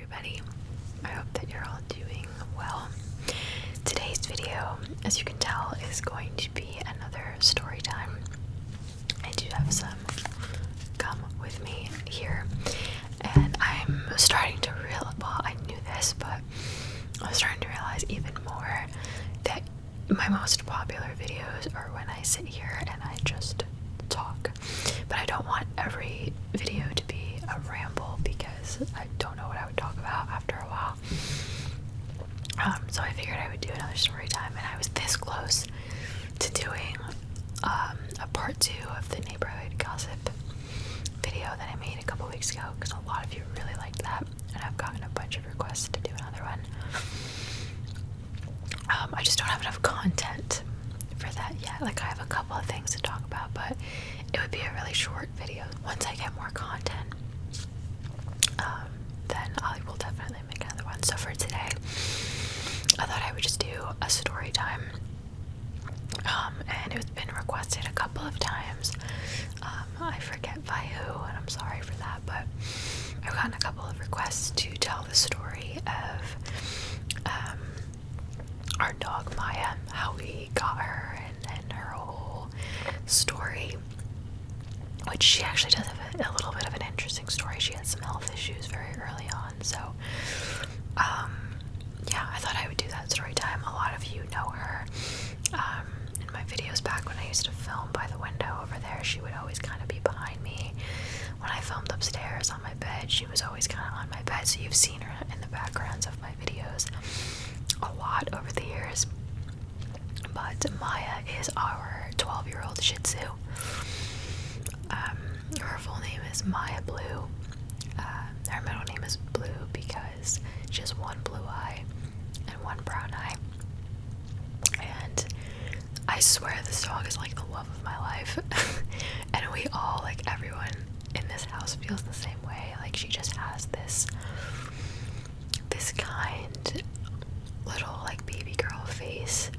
everybody. I hope that you're all doing well. Today's video, as you can tell, is going to be another story time. I do have some gum with me here, and I'm starting to realize, well, I knew this, but I'm starting to realize even more that my most popular videos are when I sit here and I just talk. But I don't want every video to be a ramble because I don't know what I would talk about after a while. So I figured I would do another story time, and I was this close to doing a part 2 of the neighborhood gossip video that I made a couple weeks ago because a lot of you really liked that, and I've gotten a bunch of requests to do another one. I just don't have enough content for that yet. Like, I have a couple of things to talk about, but it would be a really short video. Once I get more content, then I will definitely make another one. So for today, I thought I would just do a story time, and it's been requested a couple of times. I forget by who, and I'm sorry for that, but I've gotten a couple of requests to tell the story of our dog Maya, how we got her, and her whole story, which she actually does have a little bit of an interesting story. She had some health issues very early on, so yeah, I thought I would do that story time. A lot of you know her. In my videos back when I used to film by the window over there, she would always kind of be behind me. When I filmed upstairs on my bed, she was always kind of on my bed, so you've seen her in the backgrounds of my videos a lot over the years. But Maya is our 12-year-old Shih Tzu. Her full name is Maya Blue. Her middle name is Blue because she has one blue eye and one brown eye. And I swear this dog is like the love of my life. And we all, like everyone in this house, feels the same way. Like, she just has this kind little like baby girl face.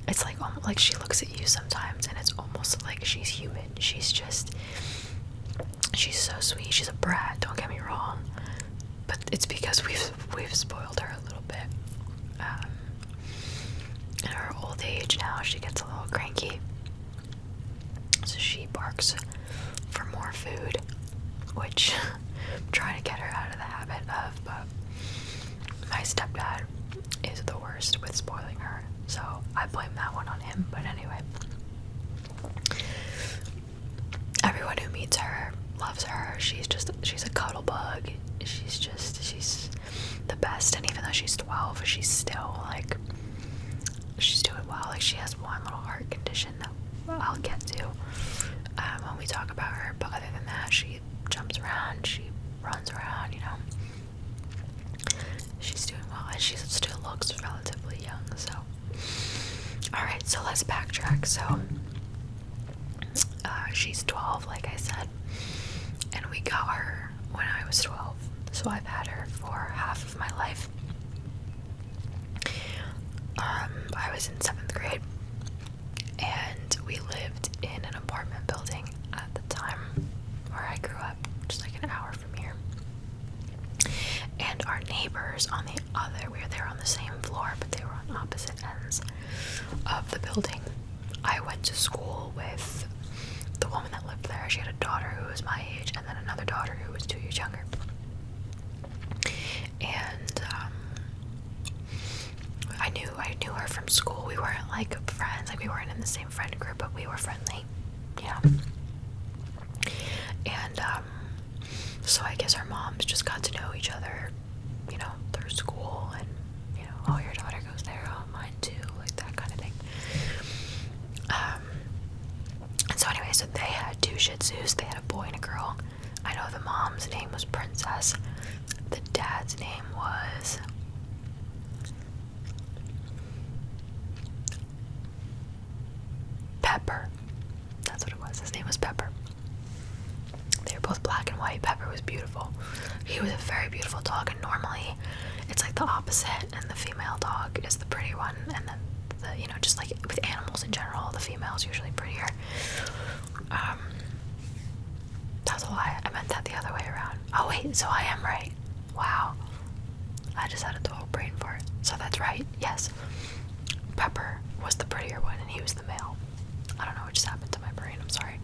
It's like almost like she looks at you sometimes and it's almost like she's human. She's so sweet. She's a brat, don't get me wrong, but it's because we've spoiled her a little bit. In her old age now, she gets a little cranky, so she barks for more food, which I'm trying to get her out of the habit of, but my stepdad is the worst with spoiling her, so I blame that one on him. But anyway, everyone who meets her loves her. She's a cuddle bug. She's the best, and even though she's 12, she's still like, she's doing well. Like, she has one little heart condition that I'll get to when we talk about her, but other than that, she jumps around, she runs around, you know. She's doing well, and she still looks relatively young, so. Alright, so let's backtrack. So, she's 12, like I said, and we got her when I was 12, so I've had her for half of my life. I was in 7th grade, and we lived in an apartment building at the time where I grew up, just like an hour from here. And our neighbors on the other, they were on the same floor, but they were on opposite ends of the building. I went to school with the woman that lived there. She had a daughter who was my age, and then another daughter who was 2 years younger. And I knew her from school. We weren't like friends, like we weren't in the same friend group, but we were friendly, yeah. And so I guess our moms just got to know each other, you know, through school, and, you know, oh, your daughter goes there, oh, mine too, like that kind of thing. And so anyway, so they had 2 Shih Tzus. They had a boy and a girl. I know the mom's name was Princess. The dad's name was Pepper. That's what it was. His name was Pepper. They were both black and white. Pepper was beautiful. He was a very beautiful dog, and normally it's like the opposite, and the female dog is the pretty one, and then the, you know, just like with animals in general, the female's usually prettier. That's a lie. I meant that the other way around. Oh wait, so I am right. Wow. I just had a total brain fart. So that's right, yes. Pepper was the prettier one and he was the male. I don't know what just happened to my brain, I'm sorry.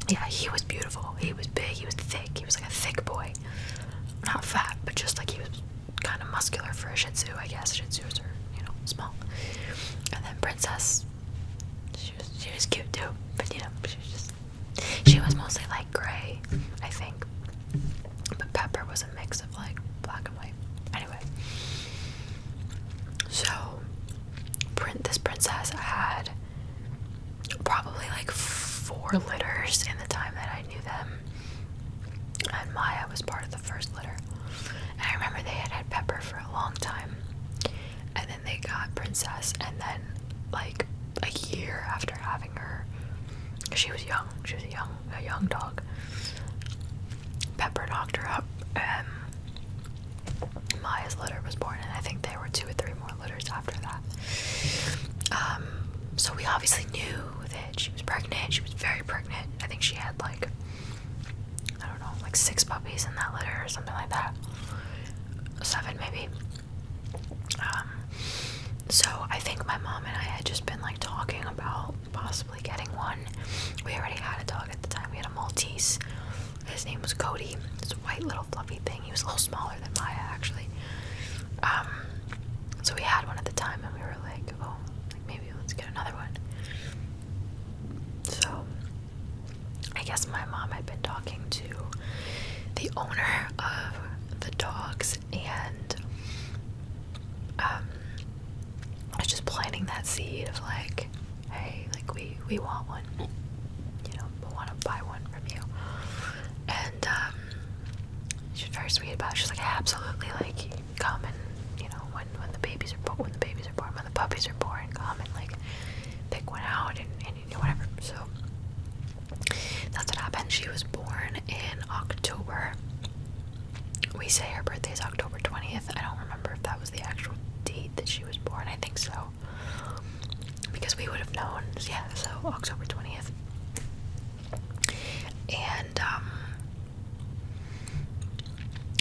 Yeah, he was beautiful. He was big, he was thick, he was like a thick boy. Not fat, but just like he was kind of muscular for a Shih Tzu, I guess. Shih Tzus are, you know, small. And then Princess, she was cute too, but you know, she was mostly like gray, I think. But Pepper was a mix of like black and white. Anyway, so this princess had probably like 4 litters in the time that I knew them, and Maya was part of the first litter. And I remember they had Pepper for a long time, and then they got Princess, and then like a year after having her, she was a young dog, Pepper knocked her up, and Maya's litter was born, and I think there were 2 or 3 more litters after that. So we obviously knew that she was pregnant. She was very pregnant. I think she had like, I don't know, like 6 puppies in that litter or something like that. 7 maybe. So I think my mom and I had just been like talking about possibly getting one. We already had a dog at the time. We had a Maltese. His name was Cody. This white little fluffy thing. He was a little smaller than Maya actually. So we had one at the time, and we were like, oh, like maybe let's get another one. So I guess my mom had been talking to the owner of the dogs, and I was just planting that seed of like, hey, like we want one, you know, we want to buy one from you. And she was very sweet about it. She's like, absolutely, like come and, you know, when the puppies are born, come and like pick one out and you know, whatever. So that's what happened. She was born in October. We say her birthday is October 20th. I don't remember if that was the actual date that she was born. I think so, because we would have known. Yeah, so October 20th. And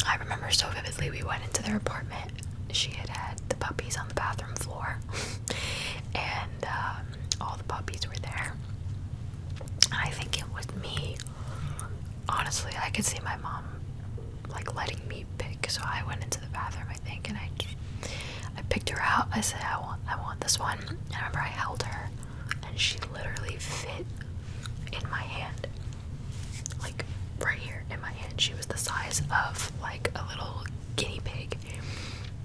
I remember so vividly, we went into their apartment. She had the puppies on the bathroom floor, and all the puppies were there. And I think it was me. Honestly, I could see my mom like letting me pick, so I went into the bathroom, I think, and I picked her out. I said, I want this one. And I remember I held her, and she literally fit in my hand, like right here in my hand. She was the size of like a little guinea pig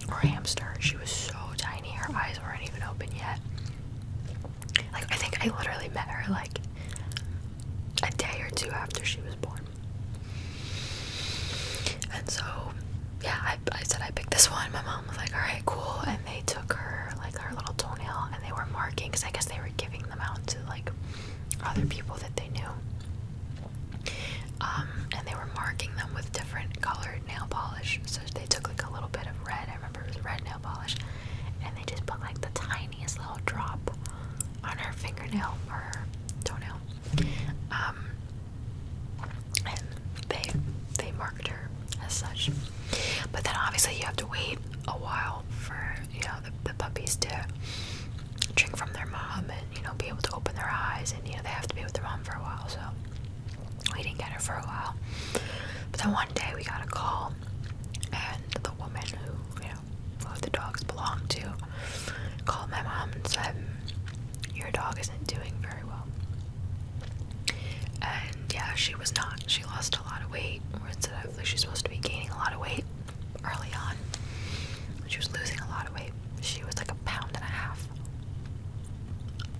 or hamster. She was so tiny. Her eyes weren't even open yet. Like, I think I literally met her like a day or 2 after she was born. And so, yeah, I said I picked this one. My mom was like, alright, cool. And they took her, like, her little toenail, and they were marking, because I guess they were giving them out to, like, other people that they knew. And they were marking them with different colored nail polish. So they took, like, a little bit of red. I remember it was red nail polish. And they just put, like, the tiniest little drop on her fingernail, or her toenail. And they marked her as such. But then obviously you have to wait a while for, you know, the puppies to drink from their mom and, you know, be able to open their eyes, and, you know, they have to be with their mom for a while. So we didn't get her for a while. But then one day we got a call, and the woman who, you know, who the dogs belonged to called my mom and said, your dog isn't doing very well. And yeah, she was not. She lost a lot of weight, or instead of, like, she's supposed to be gaining a lot of weight early on. She was losing a lot of weight. She was like 1.5 pounds.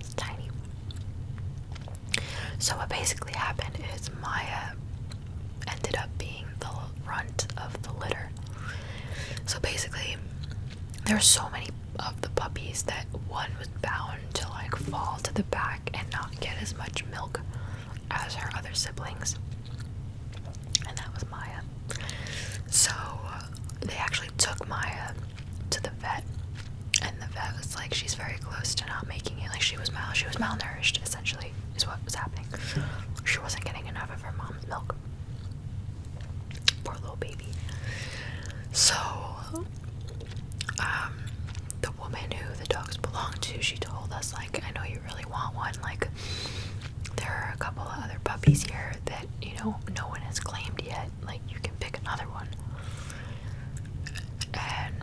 It's tiny. So what basically happened is Maya ended up being the runt of the litter. So basically, there were so many of the puppies that one was bound to like fall to the back and not get as much milk as her other siblings, and that was Maya. So they actually took Maya to the vet, and the vet was like, she's very close to not making it. Like, she was malnourished, essentially, is what was happening. She wasn't getting enough of her mom's milk. Poor little little baby. So, the woman who the dogs belong to, she told us, like, I know you really want one, like, there are a couple of other puppies here that, you know, no one has claimed yet, like, you can pick another one. And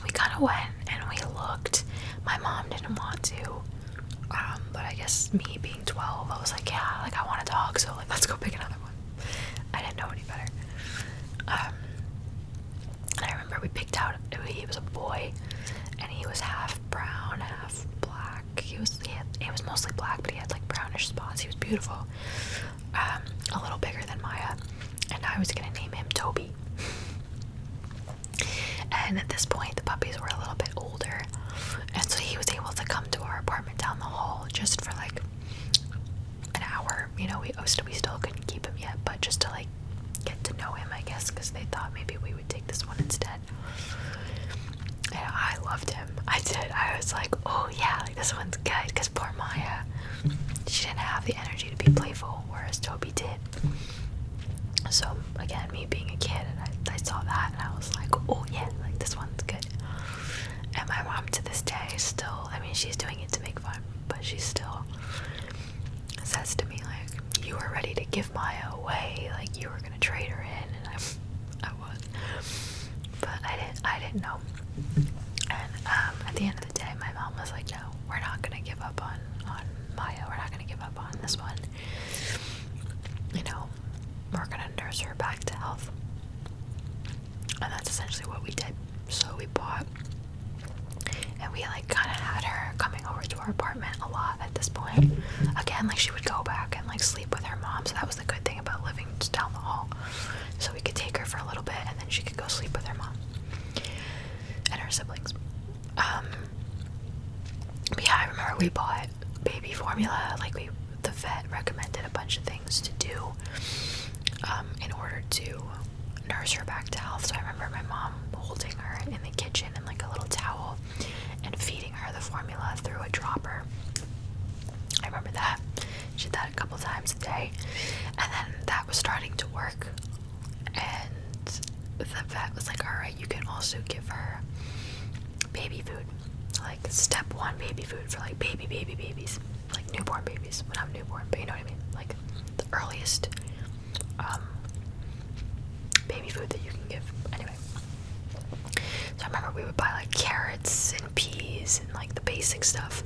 we kind of went and we looked. My mom didn't want to, but I guess me being 12, I was like, yeah, like, I want a dog, so, like, let's go pick another one. I didn't know any better. And I remember we picked out, he was a boy, and he was half brown, half black. He was mostly black, but he had like brownish spots. He was beautiful. A little bigger than Maya, and I was gonna name him Toby. And at this point, the puppies were a little bit older, and so he was able to come to our apartment down the hall just for like an hour. You know, we still couldn't keep him yet, but just to like get to know him, I guess, because they thought maybe we would take this one instead. And I loved him. I did. I was like, oh yeah, like this one's good, because poor Maya, she didn't have the energy to be playful, whereas Toby did. So again, me being a kid, and I saw that, and I was like, oh yeah, like this one's good. And my mom to this day still, I mean, she's doing it to make fun, but she still says to me, like, you were ready to give Maya away, like you were gonna trade her in, and I was, but I didn't know. And at the end of the day, my mom was like, no, we're not gonna give up on Maya, we're not gonna give up on this one, you know, we're gonna nurse her back to health. And that's essentially what we did. So we bought, and we like kind of had her coming over to our apartment a lot at this point. Again, like she would go back and like sleep with her mom, so that was the good thing about living just down the hall. So we could take her for a little bit, and then she could go sleep with her mom and her siblings. But yeah, I remember we bought baby formula. Like the vet recommended a bunch of things to do in order to nurse her back to health. So I remember my mom holding her in the kitchen in like a little towel and feeding her the formula through a dropper. I remember that. She did that a couple times a day, and then that was starting to work, and the vet was like, all right, you can also give her baby food, like step 1 baby food for like babies, like newborn babies. When I'm newborn, but you know what I mean, like the earliest baby food that you can give. Anyway, so I remember we would buy like carrots and peas and like the basic stuff,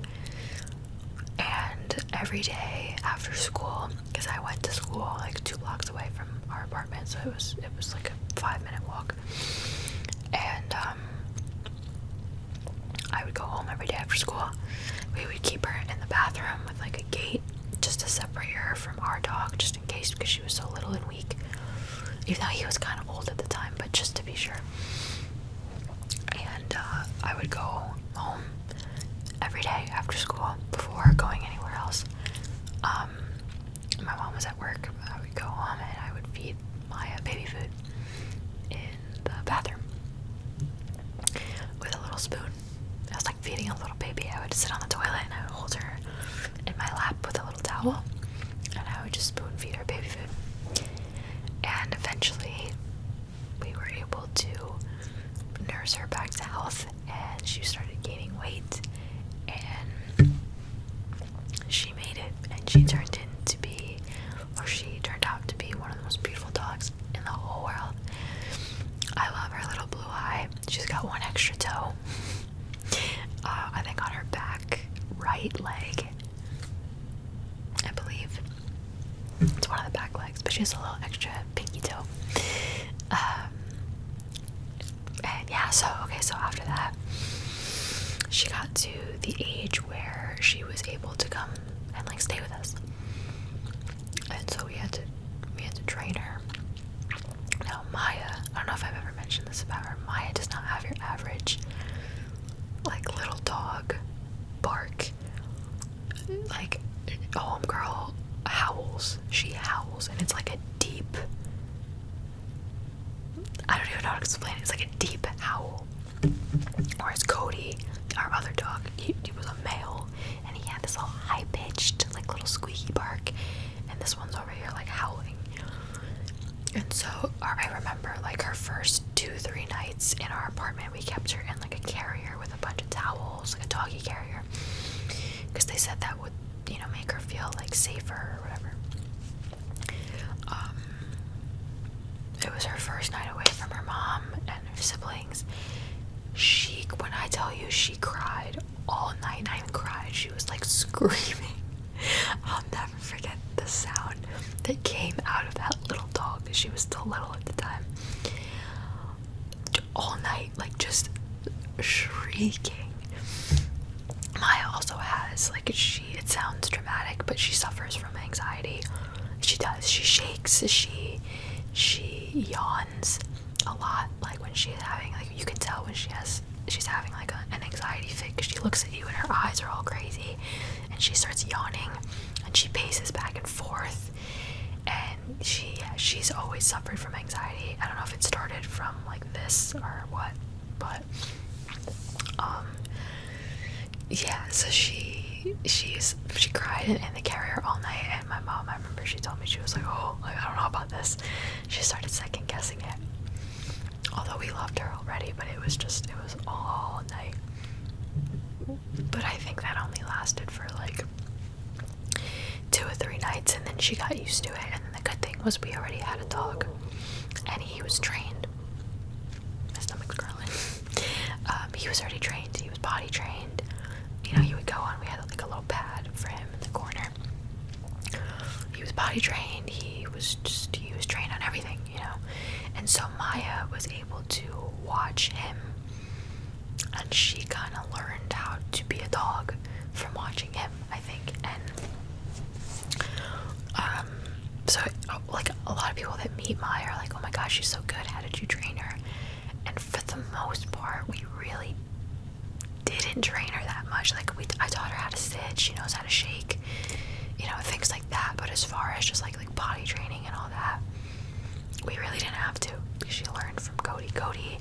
and every day after school, because I went to school like 2 blocks away from our apartment, so it was like a 5-minute walk, and I would go home every day after school. We would keep her in the bathroom with like a gate just to separate her from our dog, just in case, because she was so little and weak, even though he was kind of old at the time, but just to be sure. And I would go home every day after school before going anywhere else. My mom was at work. I would go home and I would feed Maya baby food in the bathroom with a little spoon. I was like feeding a little baby. I would sit on the toilet and I would hold her in my lap with a little towel, and I would just spoon feed her baby food. And eventually we were able to nurse her back to health, and she started gaining weight, and she made it, and she turned out to be one of the most beautiful dogs in the whole world. I love her little blue eye. She's got 1 extra toe, I think on her back right leg, I believe. It's one of the back legs, but she has a little extra pinky toe. And yeah, so after that, she got to the age where she was able to come and like stay with us, and so we had to train her. Now Maya, I don't know if I've ever mentioned this about her, Maya does not have your average like little dog bark. Like homegirl howls. She howls, and it's like a deep, I don't even know how to explain it. It's like a deep howl. Whereas Cody, our other dog, he was a male, and he had this all high-pitched, like little squeaky bark, and this one's over here like howling. And so I remember said that would, make her feel like safer or whatever. It was her first night away from her mom and her siblings. When I tell you, she cried all night. Not even cried, she was like screaming. I'll never forget the sound that came out of that little dog. She was still little at the time. All night, like, just shrieking. Maya also has, like, it sounds dramatic, but she suffers from anxiety. She does. She shakes. She yawns a lot. Like, when she's having, like, you can tell when she's having like an anxiety fit, because she looks at you and her eyes are all crazy, and she starts yawning, and she paces back and forth, and she's always suffered from anxiety. I don't know if it started from like this or what, but yeah, so she cried in the carrier all night, and my mom, I remember she told me, she was like, oh, like, I don't know about this. She started second guessing it, although we loved her already, but it was all night. But I think that only lasted for like 2 or 3 nights, and then she got used to it. And then the good thing was we already had a dog, and he was trained. My stomach's growling. He was already trained. He was potty trained. He would go on. We had like a little pad for him in the corner. He was potty trained. He was trained on everything, And so Maya was able to watch him, and she kind of learned how to be a dog from watching him, I think. And so like a lot of people that meet Maya are like, oh my gosh, she's so good, how did you train her? And for the most part, we really didn't train her that much. Like, I taught her how to sit, she knows how to shake, things like that. But as far as just like potty training and all that, we really didn't have to, because she learned from Cody. Cody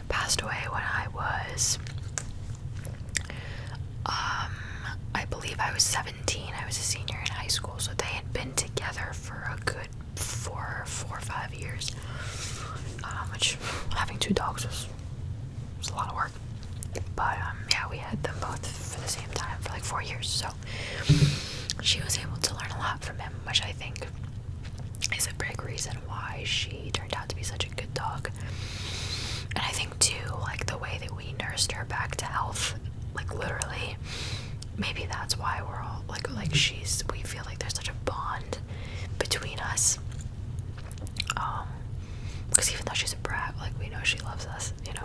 passed away when I was I believe I was 17. I was a senior in high school, so they had been together for a good 4 or 5 years, which, having 2 dogs was a lot of work. But yeah, we had them both for the same time for like 4 years, so she was able to learn a lot from him, which I think is a big reason why she turned out to be such a good dog. And I think too, like, the way that we nursed her back to health, like, literally, maybe that's why we're all like we feel like there's such a bond between us, because even though she's a brat, like, we know she loves us, and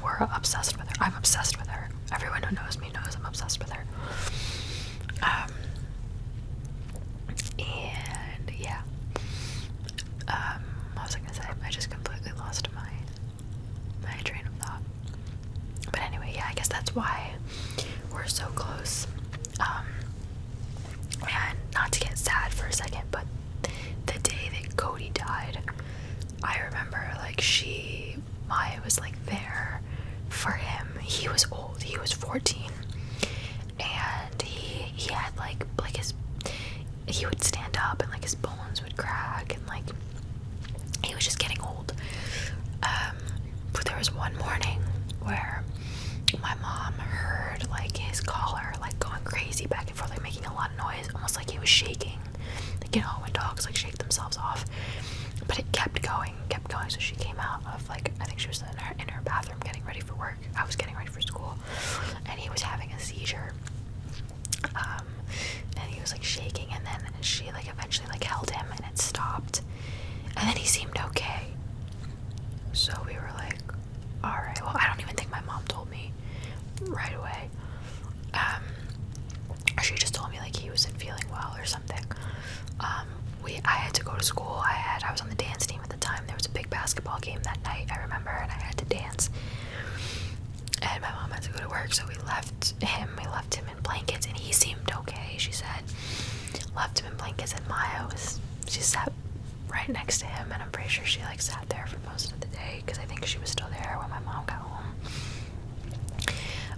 we're obsessed with her. I'm obsessed with her. Everyone who knows me knows I'm obsessed with her. And yeah, what was I gonna say? I just completely lost my train of thought. But anyway, yeah, I guess that's why we're so close. And not to get sad for a second, but the day that Cody died, I remember, like, Maya was like there for him. He was old. He was 14, and he had like he would stand up and like his bones would crack, and like he was just getting old. But there was one morning where my mom heard like his collar like going crazy back and forth, like making a lot of noise, almost like he was shaking, like, when dogs like shake themselves off. But it kept going. So she came out of, like, I think she was in her bathroom getting ready for work. I was getting ready for school, and he was having a seizure. And he was like shaking, and then she like eventually like held him, and it stopped, and then he seemed okay. So we were like, all right. Well, I don't even think my mom told me right away. Or she just told me like he wasn't feeling well or something. I had to go to school. I was on the dance team at the time. There was a big basketball game that night, I remember, and I had to dance. And my mom had to go to work, so we left him in blankets, and he seemed okay, she said. Left him in blankets, and she sat right next to him, and I'm pretty sure she like sat there for most of the day, because I think she was still there when my mom got home.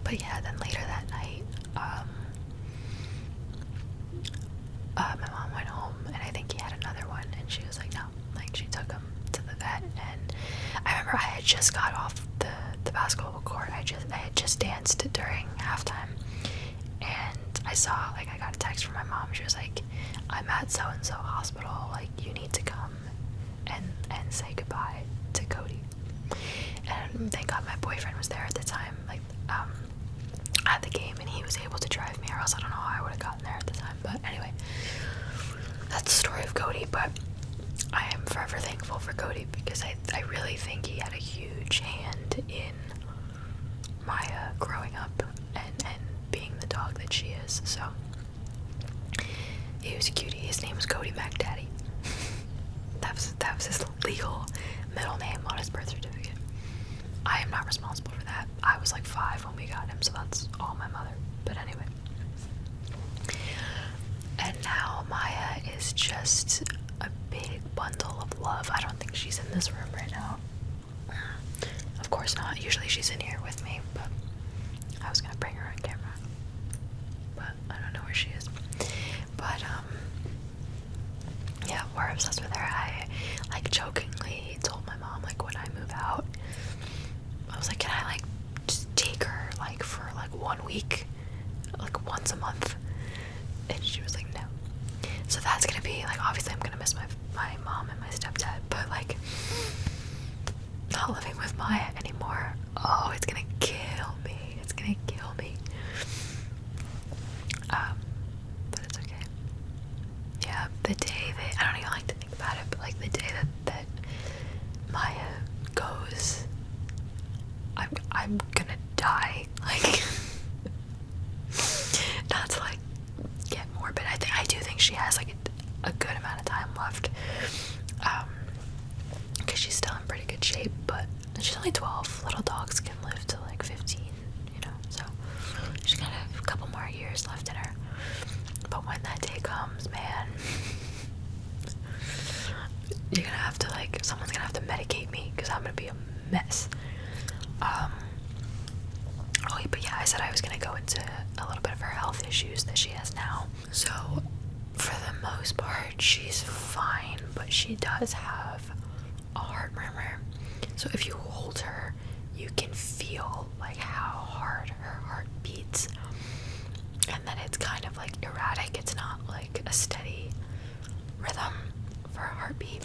But yeah, then later that night, my mom went home, and I think he had another one, and she was like, no, like, she took him to the vet. And I remember I had just got off the basketball court. I had just danced during halftime, and I I got a text from my mom. She was like, I'm at so-and-so hospital, like, you need to come and say goodbye to Cody. And thank God my boyfriend was there at the time, like, at the game, and he was able to drive me, or else I don't know how I would have gotten there at the time. But anyway, that's the story of Cody. But I am forever thankful for Cody, because I really think he had a huge hand in Maya growing up and being the dog that she is. So he was a cutie. His name was Cody McDaddy. That was his legal middle name on his birth certificate. I am not responsible for that. I was like 5 when we got him, so that's all my mother. But anyway. And now Maya is just a big bundle of love. I don't think she's in this room right now. Of course not. Usually she's in here with me, but I was gonna bring her on camera. But I don't know where she is. But yeah, we're obsessed with her. I like jokingly told my mom, like, when I move out, I was like, can I like just take her like for like 1 week, like once a month? And she was like, no. So that's gonna be like, obviously I'm gonna miss my mom and my stepdad, but like not living with Maya anymore, oh, it's gonna kill me. It's gonna kill me. But it's okay. Yeah, the day that, I don't even like to think about it, but like the day that Maya goes, I'm gonna die. Like, not to like get morbid. I do think she has like a good amount of time left, because she's still in pretty good shape, but she's only 12. Little dogs can live to like 15, you know, so she's got a couple more years left in her. But when that day comes, man, you're gonna have to like, someone's gonna have to medicate me, because I'm gonna be a mess. Oh, but yeah, I said I was gonna go into a little bit of her health issues that she has now. So for the most part, she's fine, but she does have a heart murmur. So if you hold her, you can feel like how hard her heart beats, and then it's kind of like erratic. It's not like a steady rhythm for a heartbeat.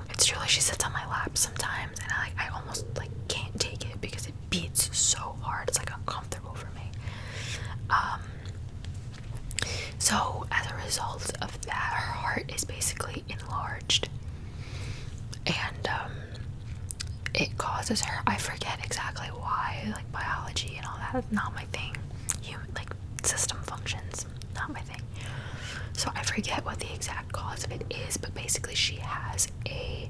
It's true, like she sits on my lap sometimes, and I almost like can't take it because it beats so hard. It's like uncomfortable for me. So as a result of that, her heart is basically enlarged, and it causes her, I forget exactly why, like biology and all that, not my thing. Human, like system functions, not my thing. So I forget what the exact cause of it is, but basically she has a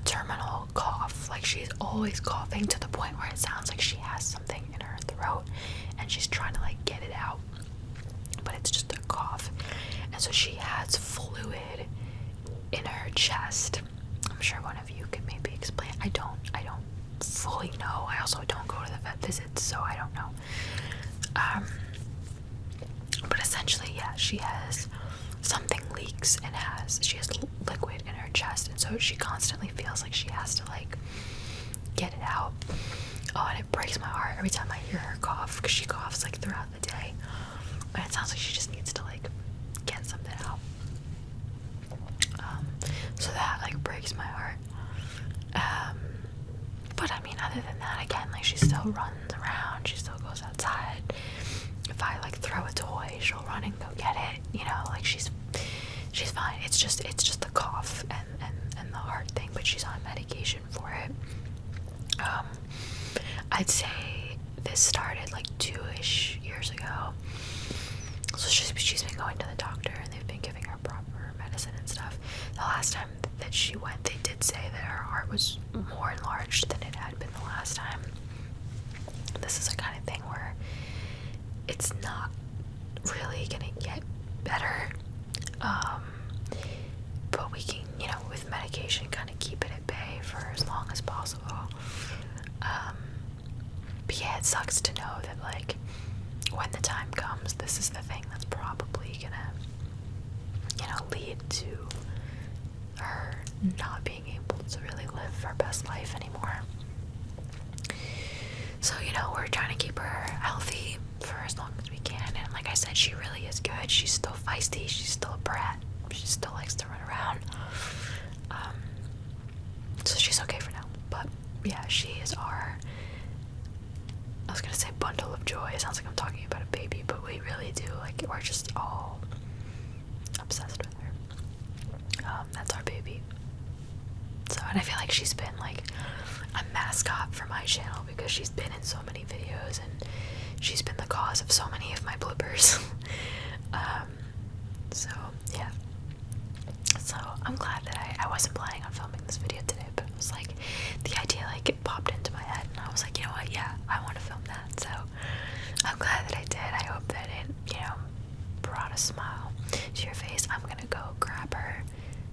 terminal cough. Like, she's always coughing to the point where it sounds like she has something in her throat and she's trying to like get it out, but it's just a cough. And so she has fluid in her chest. I'm sure one of you could maybe explain. I don't fully know. I also don't go to the vet visits, so I don't know. But essentially, yeah, she has something leaks and she has liquid in her chest, and so she constantly feels like she has to like get it out. Oh, and it breaks my heart every time I hear her cough, because she coughs like throughout the day, and it sounds like she just needs to like get something out. So that like breaks my heart. But I mean, other than that, again, like she still runs around, she still goes outside. If I like throw a toy, she'll run and go get it, you know, like she's fine. It's just the cough and the heart thing, but she's on medication for it. I'd say this started like 2-ish years ago. So she's been going to the doctor, and they've been giving her proper medicine and stuff. The last time that she went, they did say that her heart was more enlarged than it had been the last time. This is a kind of thing where it's not really gonna get better, but we can, you know, with medication, kind of keep it at bay for as long as possible. But yeah, it sucks to know that like when the time comes, this is the thing that's probably gonna, you know, lead to her not being able to really live her best life anymore. So, you know, we're trying to keep her healthy for said, she really is good. She's still feisty. She's still a brat. She still likes to run around. So she's okay for now. But yeah, she is our, I was gonna say bundle of joy. It sounds like I'm talking about a baby, but we really do. Like, we're just all obsessed with her. That's our baby. So, and I feel like she's been like a mascot for my channel because she's been in so many videos and she's been the cause of so many of my bloopers. So yeah. So I'm glad that I wasn't planning on filming this video today, but it was like the idea like it popped into my head and I was like, you know what, yeah, I want to film that. So I'm glad that I did. I hope that it, you know, brought a smile to your face. I'm gonna go grab her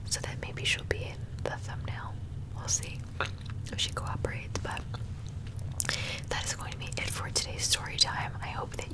so that maybe she'll be in the thumbnail. We'll see if she cooperates, but that is going to be it for today's story time. I hope that